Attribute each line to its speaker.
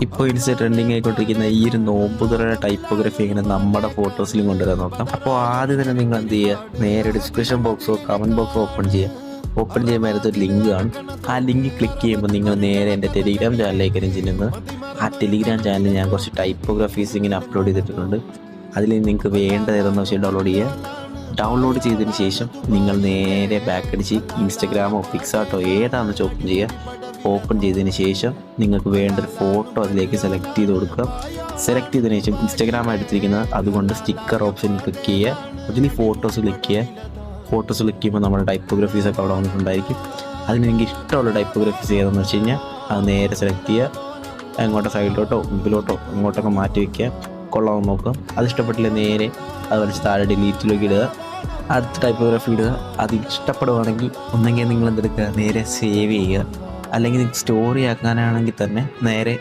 Speaker 1: ഇപ്പോൾ insta trending ആയിക്കൊണ്ടിരിക്കുന്ന ഈ ഒരു നോമ്പുതുറയുടെ ടൈപ്പോഗ്രഫി ഇങ്ങനെ നമ്മുടെ ഫോട്ടോസിലും കൊണ്ടുവരാൻ നോക്കാം. അപ്പോൾ ആദ്യം തന്നെ നിങ്ങൾ എന്ത് ചെയ്യുക, നേരെ ഡിസ്ക്രിപ്ഷൻ ബോക്സോ കമൻറ്റ് ബോക്സോ ഓപ്പൺ ചെയ്യുക. ഓപ്പൺ ചെയ്യുമ്പോൾ അതിനകത്ത് ഒരു ലിങ്ക് കാണും. ആ ലിങ്ക് ക്ലിക്ക് ചെയ്യുമ്പോൾ നിങ്ങൾ നേരെ എൻ്റെ ടെലിഗ്രാം ചാനലിലേക്കായിരിക്കും ചെല്ലുന്നത്. ആ ടെലിഗ്രാം ചാനലിൽ ഞാൻ കുറച്ച് ടൈപ്പോഗ്രഫീസ് ഇങ്ങനെ അപ്ലോഡ് ചെയ്തിട്ടുണ്ട്. അതിൽ നിങ്ങൾക്ക് വേണ്ടത് ഏതെന്ന് വെച്ചാൽ ഡൗൺലോഡ് ചെയ്യുക. ഡൗൺലോഡ് ചെയ്തതിന് ശേഷം നിങ്ങൾ നേരെ ബാക്ക് അടിച്ച് ഇൻസ്റ്റഗ്രാമോ പിക്സാർട്ടോ ഏതാണെന്ന് വെച്ചാൽ ഓപ്പൺ ചെയ്യുക. ഓപ്പൺ ചെയ്തതിന് ശേഷം നിങ്ങൾക്ക് വേണ്ട ഒരു ഫോട്ടോ അതിലേക്ക് സെലക്ട് ചെയ്ത് കൊടുക്കുക. സെലക്ട് ചെയ്തതിന് ശേഷം ഇൻസ്റ്റഗ്രാം എടുത്തിരിക്കുന്നത് അതുകൊണ്ട് സ്റ്റിക്കർ ഓപ്ഷൻ ക്ലിക്ക് ചെയ്യുക. അതിൽ ഫോട്ടോസ് ക്ലിക്ക് ചെയ്യുക. ഫോട്ടോസ് ക്ലിക്ക് ചെയ്യുമ്പോൾ നമ്മുടെ ടൈപ്പോഗ്രഫീസൊക്കെ അവിടെ വന്നിട്ടുണ്ടായിരിക്കും. അതിന് നിങ്ങൾക്ക് ഇഷ്ടമുള്ള ടൈപ്പോഗ്രഫീസ് ഏതെന്ന് വെച്ച് കഴിഞ്ഞാൽ അത് നേരെ സെലക്ട് ചെയ്യുക. അങ്ങോട്ടോ സൈഡിലോട്ടോ മുമ്പിലോട്ടോ അങ്ങോട്ടൊക്കെ മാറ്റി വയ്ക്കുക. കൊള്ളാമെന്ന് നോക്കുക. അത് ഇഷ്ടപ്പെട്ടില്ല നേരെ അത് വലിച്ച് താഴെ ഡിലീറ്റിലേക്ക് ഇടുക. അടുത്ത ടൈപ്പോഗ്രഫി ഇടുക. അത് ഇഷ്ടപ്പെടുവാണെങ്കിൽ ഒന്നെങ്കിൽ നിങ്ങൾ എന്തെടുക്കുക, നേരെ സേവ് ചെയ്യുക. അല്ലെങ്കിൽ നിങ്ങൾക്ക് സ്റ്റോറി ആക്കാനാണെങ്കിൽ തന്നെ നേരെ